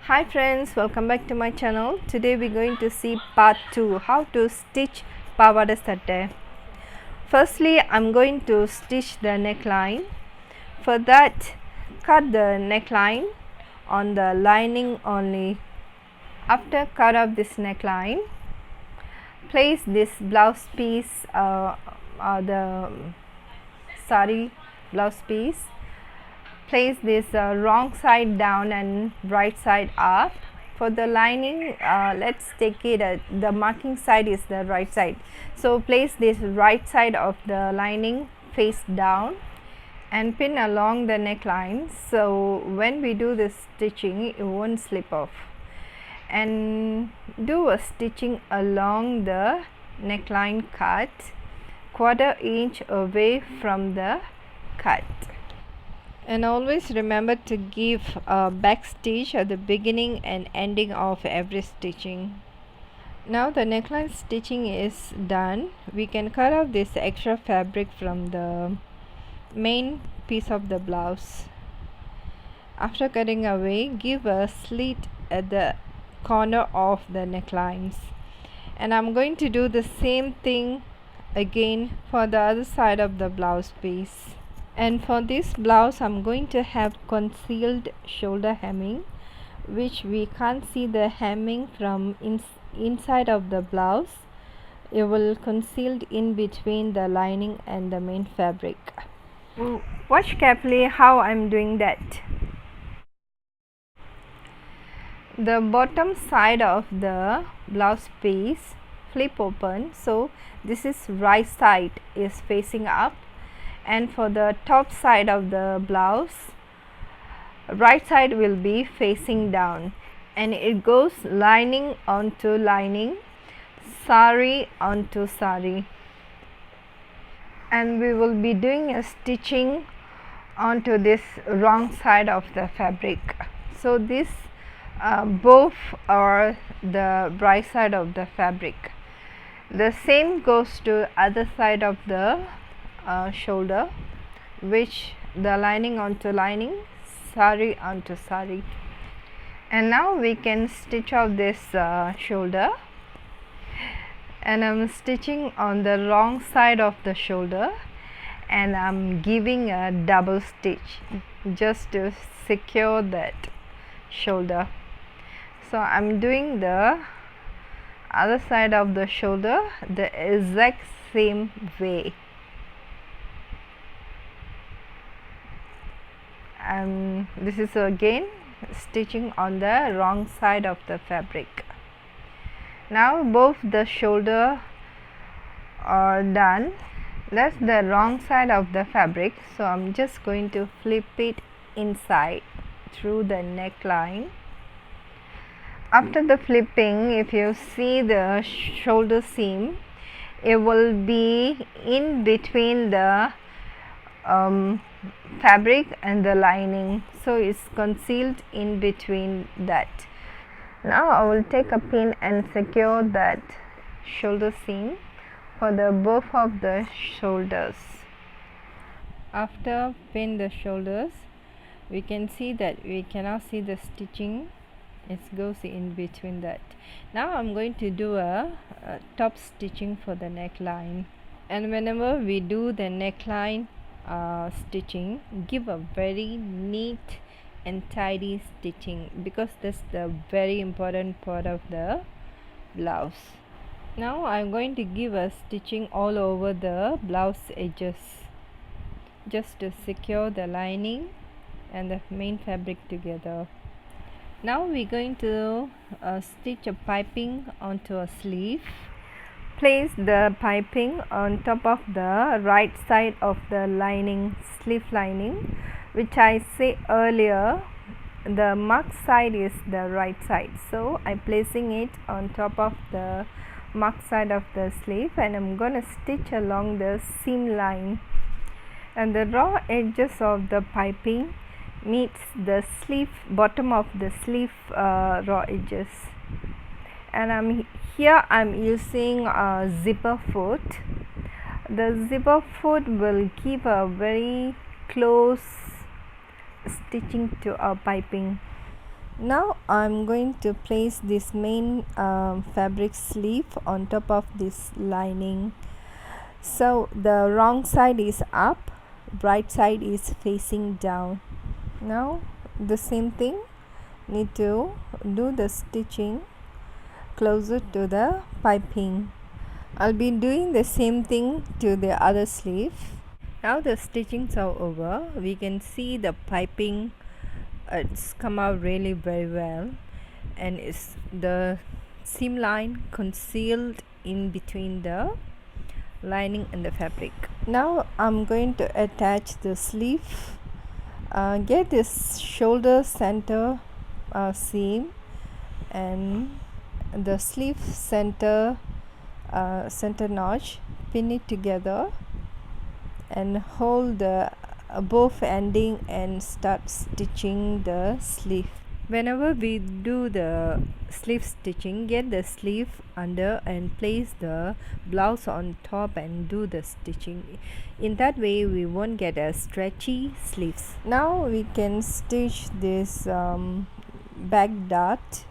Hi friends, welcome back to my channel. Today we're going to see part 2, how to stitch Pavadai Sattai. Firstly, I'm going to stitch the neckline. For that, cut the neckline on the lining only. After cut off this neckline, place this blouse piece, the sari blouse piece. Place this wrong side down and right side up. For the lining, let's take it the marking side is the right side, so place this right side of the lining face down and pin along the neckline, so when we do this stitching it won't slip off. And do a stitching along the neckline cut, 1/4 inch away from the cut. And always remember to give a back stitch at the beginning and ending of every stitching. Now the neckline stitching is done. We can cut off this extra fabric from the main piece of the blouse. After cutting away, give a slit at the corner of the necklines. And I'm going to do the same thing again for the other side of the blouse piece. And for this blouse I'm going to have concealed shoulder hemming, which we can't see the hemming from inside of the blouse. It will concealed in between the lining and the main fabric. Watch carefully how I'm doing that. The bottom side of the blouse piece flip open, so this is right side is facing up, and for the top side of the blouse, right side will be facing down, and it goes lining onto lining, sari onto sari, and we will be doing a stitching onto this wrong side of the fabric. So this both are the right side of the fabric. The same goes to other side of the shoulder, which the lining onto lining, sari onto sari. And now we can stitch out this shoulder, and I'm stitching on the wrong side of the shoulder, and I'm giving a double stitch just to secure that shoulder. So I'm doing the other side of the shoulder the exact same way. This is again stitching on the wrong side of the fabric. Now both the shoulder are done. That's the wrong side of the fabric, so I'm just going to flip it inside through the neckline. After the flipping, if you see the shoulder seam, it will be in between the fabric and the lining, so it's concealed in between that. Now I will take a pin and secure that shoulder seam for the both of the shoulders. After pin the shoulders, we can see that we cannot see the stitching, it goes in between that. Now I'm going to do a top stitching for the neckline, and whenever we do the neckline stitching, give a very neat and tidy stitching, because that's the very important part of the blouse. Now I'm going to give a stitching all over the blouse edges just to secure the lining and the main fabric together. Now we're going to stitch a piping onto a sleeve. Place the piping on top of the right side of the lining, sleeve lining, which I say earlier the marked side is the right side, so I'm placing it on top of the marked side of the sleeve, and I'm gonna stitch along the seam line, and the raw edges of the piping meets the sleeve, bottom of the sleeve raw edges. And I'm using a zipper foot. The zipper foot will give a very close stitching to our piping. Now I'm going to place this main fabric sleeve on top of this lining. So the wrong side is up, right side is facing down. Now the same thing, need to do the stitching closer to the piping. I'll be doing the same thing to the other sleeve. Now the stitchings are over, we can see the piping, it's come out really very well, and it's the seam line concealed in between the lining and the fabric. Now I'm going to attach the sleeve. Get this shoulder center seam and the sleeve center notch, pin it together and hold the both ending and start stitching the sleeve. Whenever we do the sleeve stitching, get the sleeve under and place the blouse on top and do the stitching. In that way we won't get a stretchy sleeves. Now we can stitch this back dart.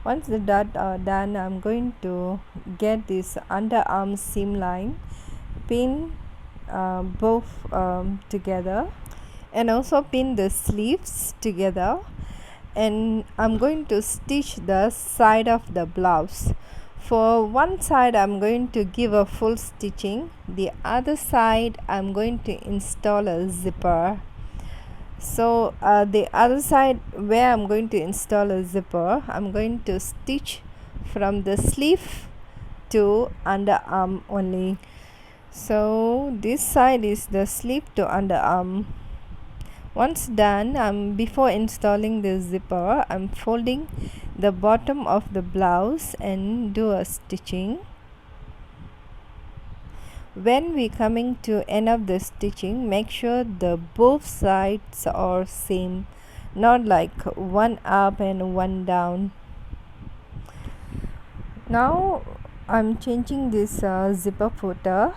Once the dart are done, I'm going to get this underarm seam line, pin both together, and also pin the sleeves together, and I'm going to stitch the side of the blouse. For one side I'm going to give a full stitching, the other side I'm going to install a zipper. So the other side where I'm going to install a zipper, I'm going to stitch from the sleeve to underarm only. So this side is the sleeve to underarm. Once done, before installing the zipper, I'm folding the bottom of the blouse and do a stitching. When we coming to end of the stitching, make sure the both sides are same, not like one up and one down. Now I'm changing this zipper footer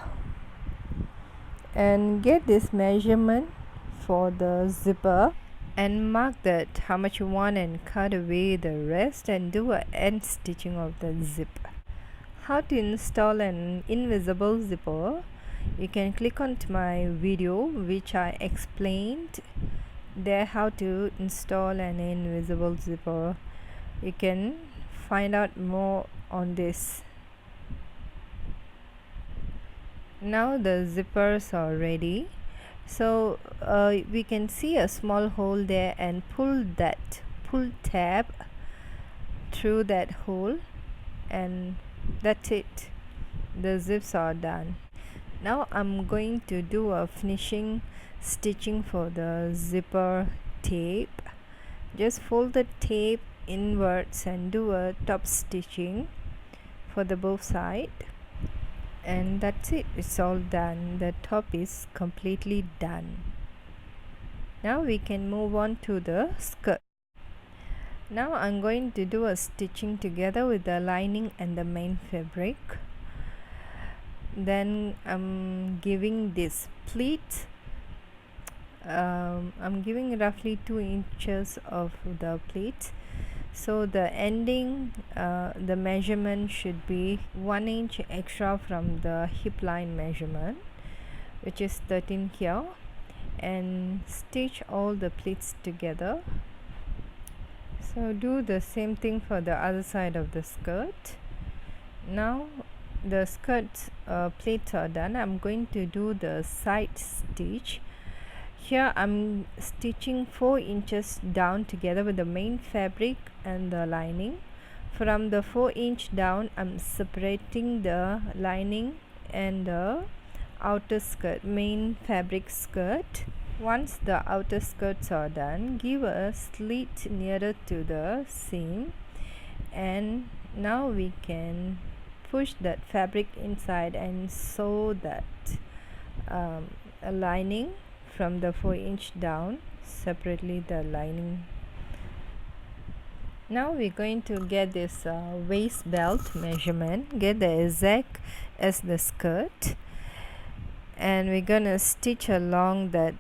and get this measurement for the zipper and mark that how much you want and cut away the rest and do a end stitching of the zipper. How to install an invisible zipper, you can click on to my video which I explained there how to install an invisible zipper. You can find out more on this. Now the zippers are ready, so we can see a small hole there and pull tab through that hole, and that's it, the zips are done. Now I'm going to do a finishing stitching for the zipper tape. Just fold the tape inwards and do a top stitching for the both side, and that's it, it's all done. The top is completely done. Now we can move on to the skirt. Now I'm going to do a stitching together with the lining and the main fabric. Then I'm giving this pleat, I'm giving roughly 2 inches of the pleat, so the ending the measurement should be 1 inch extra from the hip line measurement, which is 13 here, and stitch all the pleats together. So do the same thing for the other side of the skirt. Now the skirt pleats are done. I'm going to do the side stitch. Here I'm stitching 4 inches down together with the main fabric and the lining. From the 4-inch down, I'm separating the lining and the outer skirt, main fabric skirt. Once the outer skirts are done, give a slit nearer to the seam, and now we can push that fabric inside and sew that a lining from the 4-inch down, separately the lining. Now we're going to get this waist belt measurement, get the exact as the skirt, and we're gonna stitch along that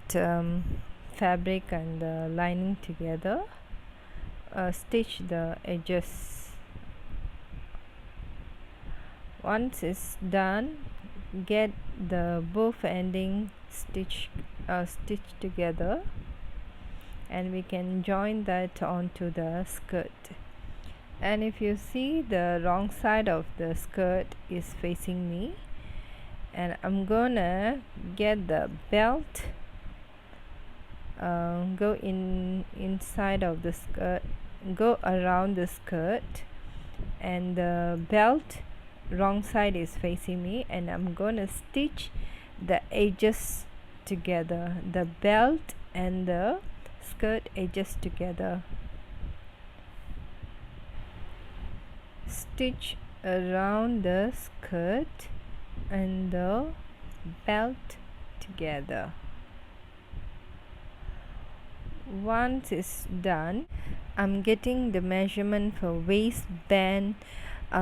fabric and the lining together. Stitch the edges. Once it's done, get the both ending stitched together, and we can join that onto the skirt. And if you see, the wrong side of the skirt is facing me, and I'm gonna get the belt, go inside of the skirt, go around the skirt, and the belt wrong side is facing me, and I'm gonna stitch the edges together, the belt and the skirt edges together. Stitch around the skirt and the belt together. Once it's done, I'm getting the measurement for waistband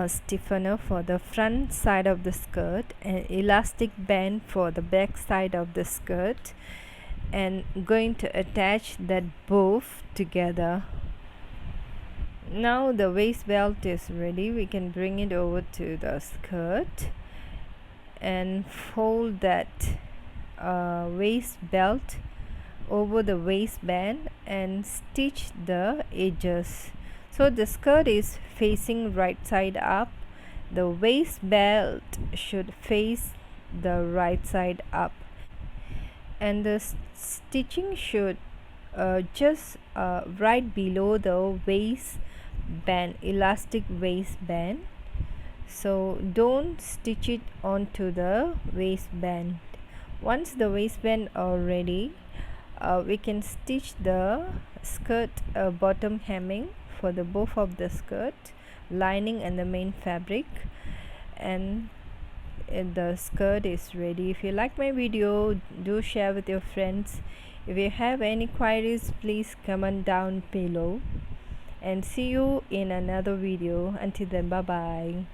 stiffener for the front side of the skirt and elastic band for the back side of the skirt, and going to attach that both together. Now the waist belt is ready. We can bring it over to the skirt and fold that waist belt over the waistband and stitch the edges. So the skirt is facing right side up, the waist belt should face the right side up, and the stitching should just right below the waistband, elastic waistband. So don't stitch it onto the waistband. Once the waistband are ready, we can stitch the skirt bottom hemming for the both of the skirt, lining and the main fabric, and the skirt is ready. If you like my video, do share with your friends. If you have any queries, please comment down below, and see you in another video. Until then, bye bye.